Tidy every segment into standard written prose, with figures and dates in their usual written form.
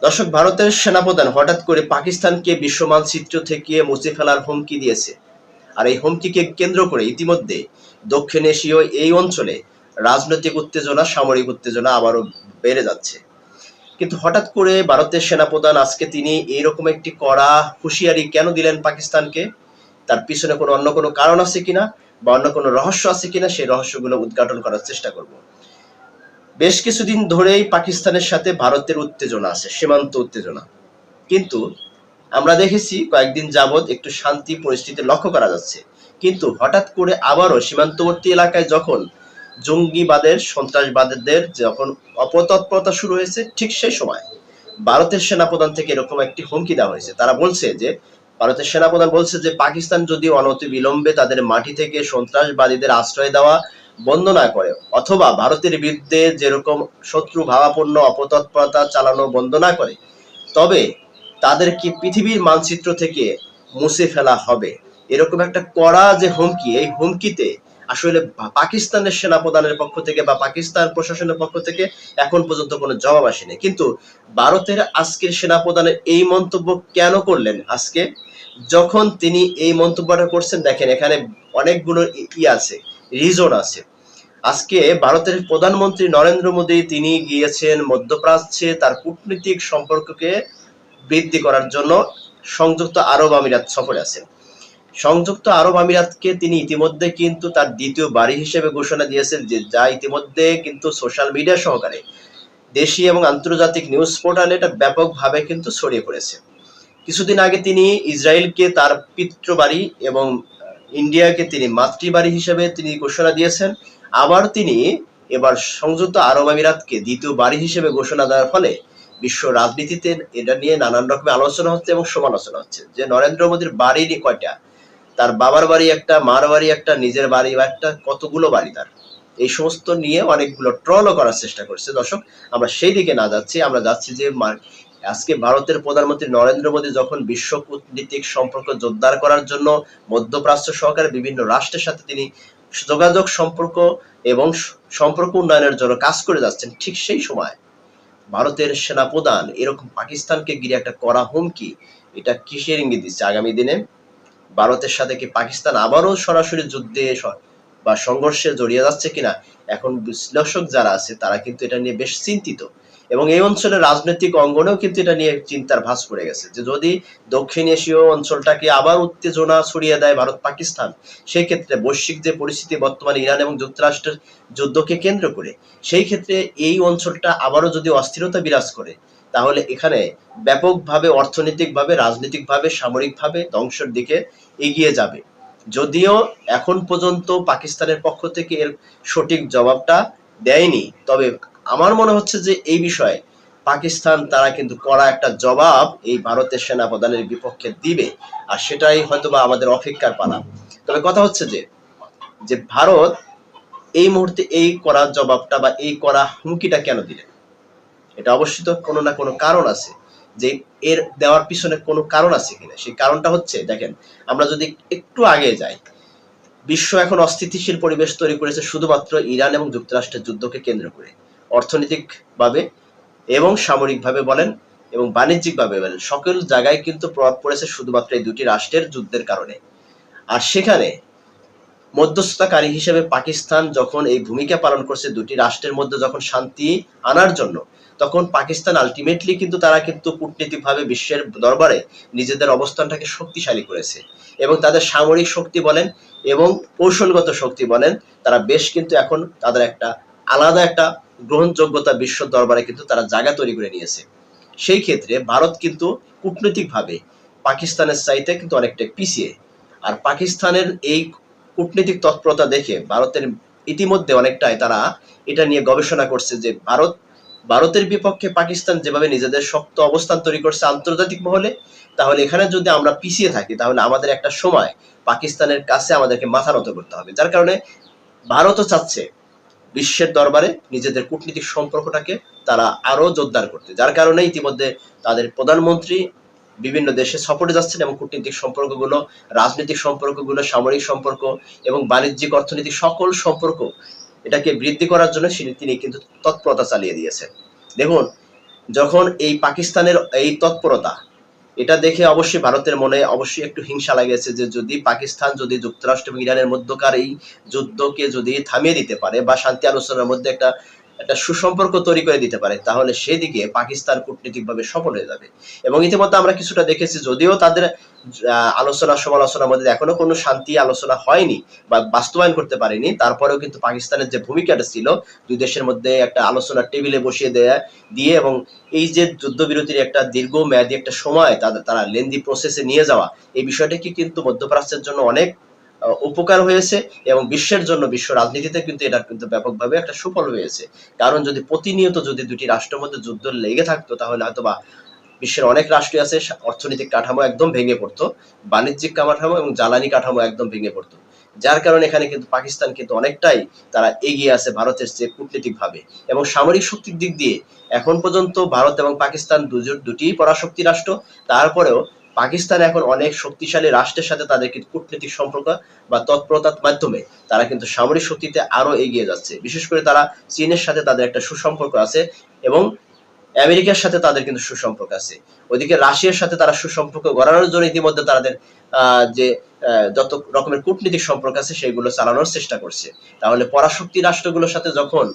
দর্শক, ভারতের সেনাপ্রধান হঠাৎ করে পাকিস্তানকে বিশ্ব মানচিত্র থেকে মুছে ফেলার হুমকি দিয়েছে। আর এই হুমকিকে কেন্দ্র করে ইতিমধ্যে দক্ষিণ এশীয় এই অঞ্চলে রাজনৈতিক উত্তেজনা, সামরিক উত্তেজনা আবারও বেড়ে যাচ্ছে। কিন্তু হঠাৎ করে ভারতের সেনাপ্রধান আজকে তিনি এইরকম একটি কড়া হুঁশিয়ারি কেন দিলেন পাকিস্তানকে? তার পিছনে অন্য কোনো কারণ আছে কিনা বা অন্য কোনো রহস্য আছে কিনা, সেই রহস্যগুলো উদ্ঘাটন করার চেষ্টা করব। বেশ কিছুদিন ধরেই পাকিস্তানের সাথে ভারতের উত্তেজনা আছে, সীমান্ত উত্তেজনা। কিন্তু আমরা দেখেছি কয়েকদিন যাবৎ একটু শান্তি পরিস্থিতি লক্ষ্য করা যাচ্ছে। কিন্তু হঠাৎ করে আবারও সীমান্তবর্তী এলাকায় যখন জঙ্গিবাদের, সন্ত্রাসবাদীদের যখন অপতৎপরতা শুরু হয়েছে, ঠিক সেই সময় ভারতের সেনাপ্রধান থেকে এরকম একটি হুমকি দেওয়া হয়েছে। তারা বলছে যে, ভারতের সেনাপ্রধান বলছে যে পাকিস্তান যদি অনতিবিলম্বে তাদের মাটি থেকে সন্ত্রাসবাদীদের আশ্রয় দেওয়া বন্ধ না করে, অথবা ভারতের বিরুদ্ধে যেরকম শত্রু ভাবাপন্ন অপতৎপরতা চালানো বন্ধ না করে, তবে তাদেরকে পৃথিবীর মানচিত্র থেকে মুছে ফেলা হবে। এরকম একটা কড়া যে হুমকি, এই হুমকিতে আসলে পাকিস্তানের সেনাপ্রধানের পক্ষ থেকে বা পাকিস্তান প্রশাসনের পক্ষ থেকে এখন পর্যন্ত কোনো জবাব আসেনি। কিন্তু ভারতের আজকের সেনাপ্রধানের এই মন্তব্য কেন করলেন আজকে? যখন তিনি এই মন্তব্যটা করছেন, দেখেন এখানে অনেকগুলো আছে, রিজন আছে। আজকে ভারতের প্রধানমন্ত্রী নরেন্দ্র মোদী তিনি গিয়েছেন মধ্যপ্রাচ্যে তার কূটনৈতিক সম্পর্ককে বৃদ্ধি করার জন্য সংযুক্ত আরব আমিরাত সফরে আছেন। সংযুক্ত আরব আমিরাতকে তিনি ইতিমধ্যে কিন্তু তার দ্বিতীয় বাড়ি হিসেবে ঘোষণা দিয়েছেন, যে যা ইতিমধ্যে কিন্তু সোশ্যাল মিডিয়া সহকারে দেশীয় এবং আন্তর্জাতিক নিউজ পোর্টালে এটা ব্যাপকভাবে কিন্তু ছড়িয়ে পড়েছে। কিছুদিন আগে তিনি ইসরায়েলকে তার পিতৃবাড়ি এবং ইন্ডিয়াকে তিনি মাতৃবাড়ি হিসেবে তিনি ঘোষণা দিয়েছেন। আবার তিনি এবার সংযুক্ত আরব আমিরাতকে দ্বিতীয় বাড়ি হিসেবে ঘোষণা দেওয়ার ফলে বিশ্ব রাজনীতিতে এটা নিয়ে নানান রকমের আলোচনা হচ্ছে এবং সমালোচনা হচ্ছে যে নরেন্দ্র মোদীর বাড়ি কয়টা, তার বাবার বাড়ি একটা, মার বাড়ি একটা, নিজের বাড়ি একটা, কতগুলো বাড়ি তার। এই সমস্ত নিয়ে অনেকগুলো ট্রলও করার চেষ্টা করছে। দর্শক, আমরা সেই দিকে না যাচ্ছি, আমরা যাচ্ছি যে আজকে ভারতের প্রধানমন্ত্রী নরেন্দ্র মোদী যখন বিশ্ব কূটনীতিক সম্পর্ক জোরদার করার জন্য মধ্যপ্রাচ্য সহকারে বিভিন্ন রাষ্ট্রের সাথে তিনি যোগাযোগ সম্পর্ক এবং সম্পর্ক উন্নয়নের জন্য কাজ করে যাচ্ছেন, ঠিক সেই সময় ভারতের সেনাপ্রধান এরকম পাকিস্তানকে ঘিরে একটা কড়া হুমকি, এটা কিসের ইঙ্গিত দিচ্ছে? আগামী দিনে ভারতের সাথে কি পাকিস্তান আবারও সরাসরি যুদ্ধে বা সংঘর্ষে জড়িয়ে যাচ্ছে কিনা, এখন বিশ্লেষক যারা আছে তারা কিন্তু এটা নিয়ে বেশ চিন্তিত। এবং এই অঞ্চলের রাজনৈতিক অঙ্গনেও কিন্তু এটা নিয়ে চিন্তার ভাঁজ পড়ে গেছে যে যদি দক্ষিণ এশীয় অঞ্চলটাকে আবার উত্তেজনা ছড়িয়ে দেয় ভারত পাকিস্তান, সেই ক্ষেত্রে বৈশ্বিক যে পরিস্থিতি বর্তমানে ইরান এবং যুক্তরাষ্ট্রের যুদ্ধকে কেন্দ্র করে, সেই ক্ষেত্রে এই অঞ্চলটা আবারও যদি অস্থিরতা বিরাজ করে, তাহলে এখানে ব্যাপকভাবে অর্থনৈতিকভাবে, রাজনৈতিকভাবে, সামরিকভাবে ধ্বংসের দিকে এগিয়ে যাবে। যদিও এখন পর্যন্ত পাকিস্তানের পক্ষ থেকে এর সঠিক জবাবটা দেয়নি, তবে আমার মনে হচ্ছে যে এই বিষয়ে পাকিস্তান তারা কিন্তু কড়া একটা জবাব এই ভারতের সেনাপ্রধানের বিপক্ষে দিবে, আর সেটাই হয়তোবা আমাদের অপেক্ষার পালা। তবে কথা হচ্ছে যে যে ভারত এই মুহূর্তে এই কড়া জবাবটা বা এই কড়া হুমকিটা কেন দিলেন? এটা অবশ্যই তো কোনো না কোনো কারণ আছে, যে এর দেওয়ার পিছনে কোনো কারণ আছে কিনা। সেই কারণটা হচ্ছে, দেখেন আমরা যদি একটু আগে যাই, বিশ্ব এখন অস্থিতিশীল পরিবেশ তৈরি করেছে শুধুমাত্র ইরান এবং যুক্তরাষ্ট্রের যুদ্ধকে কেন্দ্র করে। অর্থনৈতিকভাবে এবং সামরিকভাবে বলেন এবং বাণিজ্যিকভাবে বলেন, সকল জায়গায় কিন্তু প্রভাব পড়েছে শুধুমাত্র এই দুটি রাষ্ট্রের যুদ্ধের কারণে। আর সেখানে মধ্যস্থতাকারী হিসেবে পাকিস্তান যখন এই ভূমিকা পালন করছে দুটি রাষ্ট্রের মধ্যে যখন শান্তি আনার জন্য, তখন পাকিস্তান আলটিমেটলি কিন্তু তারা কিন্তু কূটনীতিকভাবে বিশ্বের দরবারে নিজেদের অবস্থানটাকে শক্তিশালী করেছে। এবং তাদের সামরিক শক্তি বলেন এবং কৌশলগত শক্তি বলেন, তারা বেশ কিন্তু এখন তাদের একটা আলাদা একটা গ্রহণযোগ্যতা বিশ্ব দরবারে কিন্তু তারা জায়গা তৈরি করে নিয়েছে। সেই ক্ষেত্রে ভারত কিন্তু কূটনৈতিকভাবে পাকিস্তানের চাইতে কিন্তু অনেকটা পিছিয়ে। আর পাকিস্তানের এই কূটনৈতিক তৎপরতা দেখে ভারতের ইতিমধ্যে অনেকটাই তারা এটা নিয়ে গবেষণা করছে যে ভারতের বিপক্ষে পাকিস্তান যেভাবে নিজেদের শক্ত অবস্থান তৈরি করছে আন্তর্জাতিক মহলে, তাহলে এখানে যদি আমরা পিছিয়ে থাকি তাহলে আমাদের একটা সময় পাকিস্তানের কাছে আমাদেরকে মাথা নত করতে হবে। যার কারণে ভারতও চাচ্ছে বিশ্বের দরবারে নিজেদের কূটনীতিক সম্পর্কটাকে তারা আরো জোরদার করতে। যার কারণে ইতিমধ্যে তাদের প্রধানমন্ত্রী বিভিন্ন দেশে সফরে যাচ্ছেন এবং কূটনীতিক সম্পর্কগুলো, রাজনৈতিক সম্পর্কগুলো, সামরিক সম্পর্ক এবং বাণিজ্যিক অর্থনৈতিক সকল সম্পর্ক এটাকে বৃদ্ধি করার জন্য তিনি কিন্তু তৎপরতা চালিয়ে দিয়েছেন। দেখুন, যখন এই পাকিস্তানের এই তৎপরতা, এটা দেখে অবশ্যই ভারতের মনে অবশ্যই একটু হিংসা লাগেছে যে যদি পাকিস্তান যদি যুক্তরাষ্ট্র এবং ইরানের মধ্যকার এই যুদ্ধকে যদি থামিয়ে দিতে পারে বা শান্তি আলোচনার মধ্যে একটা একটা সুসম্পর্ক তৈরি করে দিতে পারে, তাহলে সেদিকে পাকিস্তান কূটনীতিকভাবে সফল হয়ে যাবে। এবং ইতিমধ্যে আমরা কিছুটা দেখেছি, যদিও তাদের আলোচনা সমালোচনার মধ্যে এখনো কোনো শান্তি আলোচনা হয়নি বা বাস্তবায়ন করতে পারেনি, তারপরেও কিন্তু পাকিস্তানের যে ভূমিকাটা ছিল দুই দেশের মধ্যে একটা আলোচনার টেবিলে বসিয়ে দিয়ে এবং এই যে যুদ্ধবিরতির একটা দীর্ঘমেয়াদী একটা সময় তারা লেন্দি প্রসেসে নিয়ে যাওয়া, এই বিষয়টাকে কিন্তু মধ্যপ্রাচ্যের জন্য অনেক উপকার হয়েছে এবং বিশ্বের জন্য, বিশ্ব রাজনীতিতে কিন্তু এটা কিন্তু ব্যাপকভাবে একটা সুফল হয়েছে। কারণ যদি প্রতিনিয়ত যদি দুটি রাষ্ট্রের মধ্যে যুদ্ধ লেগে থাকতো, তাহলে হয়তো বা বিশ্বের অনেক রাষ্ট্রই আছে অর্থনৈতিক কাঠামো একদম ভেঙে পড়তো, বাণিজ্যিক কাঠামো এবং জ্বালানি কাঠামো একদম ভেঙে পড়তো। যার কারণে এখানে কিন্তু পাকিস্তান কিন্তু অনেকটাই তারা এগিয়ে আছে ভারতের চেয়ে কূটনীতিক ভাবে এবং সামরিক শক্তির দিক দিয়ে। এখন পর্যন্ত ভারত এবং পাকিস্তান দুটিই পরাশক্তি রাষ্ট্র, তারপরেও পাকিস্তান এখন অনেক শক্তিশালী রাষ্ট্রের সাথে তাদের কিন্তু কূটনীতিক সম্পর্ক বা তৎপরতার মাধ্যমে তারা কিন্তু সামরিক শক্তিতে আরো এগিয়ে যাচ্ছে। বিশেষ করে তারা চীনের সাথে তাদের একটা সুসম্পর্ক আছে এবং আমেরিকার সাথে তাদের কিন্তু সুসম্পর্ক আছে। ওইদিকে রাশিয়ার সাথে তারা সুসম্পর্ক গড়ানোর জন্য ইতিমধ্যে তাদের যে যত রকমের কূটনীতিক সম্পর্ক আছে সেগুলো চালানোর চেষ্টা করছে। তাহলে পরাশক্তি রাষ্ট্রগুলোর সাথে যখন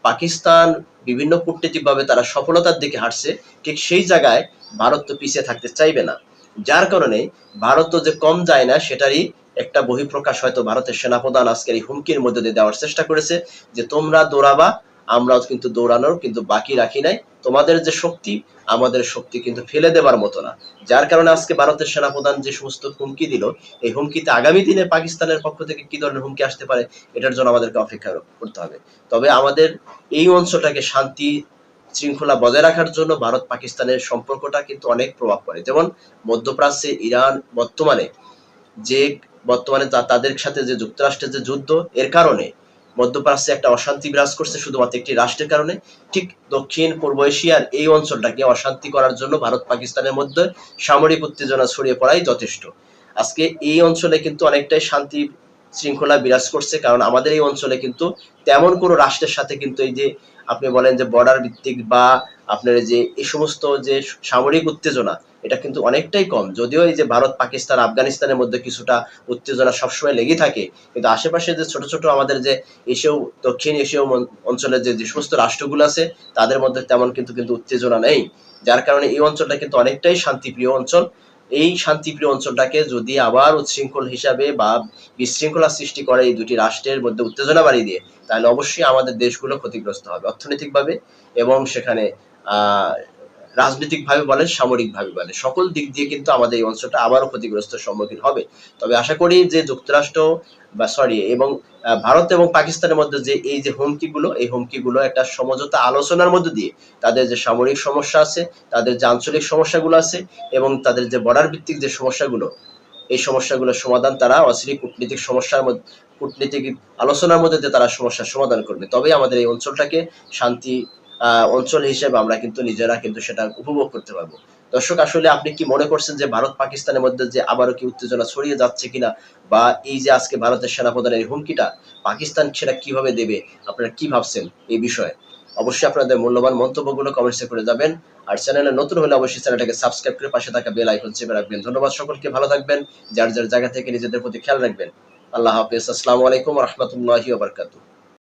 পাকিস্তান বিভিন্ন কূটনীতিকভাবে তারা সফলতার দিকে হাঁটছে, ঠিক সেই জায়গায় ভারত তো পিছিয়ে থাকতে চাইবে না। যার কারণে ভারত তো যে কম যায় না সেটারই একটা বহিঃপ্রকাশ হয়তো ভারতের সেনাপ্রধান আজকের এই হুমকির মধ্যে দিয়ে দেওয়ার চেষ্টা করেছে যে তোমরা দৌড়াবা, আমরাও কিন্তু দৌড়ানোর কিন্তু বাকি রাখি নাই। তোমাদের যে শক্তি, আমাদের শক্তি কিন্তু ফেলে দেবার মতো না। যার কারণে আজকে ভারতের সেনাপ্রধান যে সমস্ত হুমকি দিল, এই হুমকিতে আগামী দিনে পাকিস্তানের পক্ষ থেকে কি ধরনের হুমকি আসতে পারে, এটার জন্য আমাদেরকে অপেক্ষা করতে হবে। তবে আমাদের এই অঞ্চলটাকে শান্তি শৃঙ্খলা বজায় রাখার জন্য ভারত পাকিস্তানের সম্পর্কটা কিন্তু অনেক প্রভাব পড়ে। যেমন মধ্যপ্রাচ্যে ইরান যে বর্তমানে তাদের সাথে যে যুক্তরাষ্ট্রের যে যুদ্ধ, এর কারণে মধ্যপ্রাচ্যে একটা অশান্তি বিরাজ করছে শুধুমাত্র একটি রাষ্ট্রের কারণে। ঠিক দক্ষিণ পূর্ব এশিয়ার এই অঞ্চলটাকে অশান্তি করার জন্য ভারত পাকিস্তানের মধ্যে সামরিক উত্তেজনা ছড়িয়ে পড়াই যথেষ্ট। আজকে এই অঞ্চলে কিন্তু অনেকটাই শান্তি শৃঙ্খলা বিরাজ করছে, কারণ আমাদের এই অঞ্চলে কিন্তু তেমন কোনো রাষ্ট্রের সাথে কিন্তু এই যে আপনি বলেন যে বর্ডার ভিত্তিক বা আপনার যে এই সমস্ত যে সামরিক উত্তেজনা, এটা কিন্তু অনেকটাই কম। যদিও এই যে ভারত পাকিস্তান আফগানিস্তানের মধ্যে কিছুটা উত্তেজনা সবসময় লেগে থাকে, কিন্তু আশেপাশে যে ছোট ছোট আমাদের যে এশীয় দক্ষিণ এশীয় অঞ্চলের যে সমস্ত রাষ্ট্রগুলো আছে, তাদের মধ্যে তেমন কিন্তু উত্তেজনা নেই। যার কারণে এই অঞ্চলটা কিন্তু অনেকটাই শান্তিপ্রিয় অঞ্চল। এই শান্তিপ্রিয় অঞ্চলটাকে যদি আবার উচ্ছৃঙ্খল হিসাবে বা বিশৃঙ্খলা সৃষ্টি করে এই দুটি রাষ্ট্রের মধ্যে উত্তেজনা বাড়িয়ে দিয়ে, তাহলে অবশ্যই আমাদের দেশগুলো ক্ষতিগ্রস্ত হবে অর্থনৈতিকভাবে এবং সেখানে আহ রাজনৈতিকভাবে বলেন, সামরিকভাবে বলেন, সকল দিক দিয়ে কিন্তু আমাদের এই অঞ্চলটা আবারও ক্ষতিগ্রস্তের সম্মুখীন হবে। তবে আশা করি যে যুক্তরাষ্ট্র বা সরি এবং ভারত এবং পাকিস্তানের মধ্যে যে এই যে হুমকিগুলো, এই হুমকিগুলো একটা সমঝোতা আলোচনার মধ্যে দিয়ে তাদের যে সামরিক সমস্যা আছে, তাদের যে আঞ্চলিক সমস্যাগুলো আছে এবং তাদের যে বর্ডার ভিত্তিক যে সমস্যাগুলো, এই সমস্যাগুলোর সমাধান তারা অচিরেই কূটনীতিক সমস্যার মধ্যে, কূটনীতিক আলোচনার মধ্যে দিয়ে তারা সমস্যার সমাধান করবে। তবেই আমাদের এই অঞ্চলটাকে শান্তি অঞ্চল হিসেবে আমরা কিন্তু নিজেরা কিন্তু সেটা উপভোগ করতে পারবো। দর্শক, আসলে আপনি কি মনে করছেন যে ভারত পাকিস্তানের মধ্যে যে আবারও কি উত্তেজনা ছড়িয়ে যাচ্ছে কিনা, বা এই যে আজকে ভারতের সেনাপ্রধানের এই হুমকিটা পাকিস্তান সেটা কিভাবে দেবে, আপনারা কি ভাবছেন এই বিষয়ে? অবশ্যই আপনাদের মূল্যবান মন্তব্যগুলো কমেন্টসে করে যাবেন। আর চ্যানেলে নতুন হলে অবশ্যই চ্যানেলটাকে সাবস্ক্রাইব করে পাশে থাকা বেল আইকন চেপে রাখবেন। ধন্যবাদ সকলকে, ভালো থাকবেন, যার যার জায়গা থেকে নিজেদের প্রতি খেয়াল রাখবেন। আল্লাহ হাফেজ। আসসালামু আলাইকুম ওয়া রাহমাতুল্লাহি ওয়া বারাকাতুহু।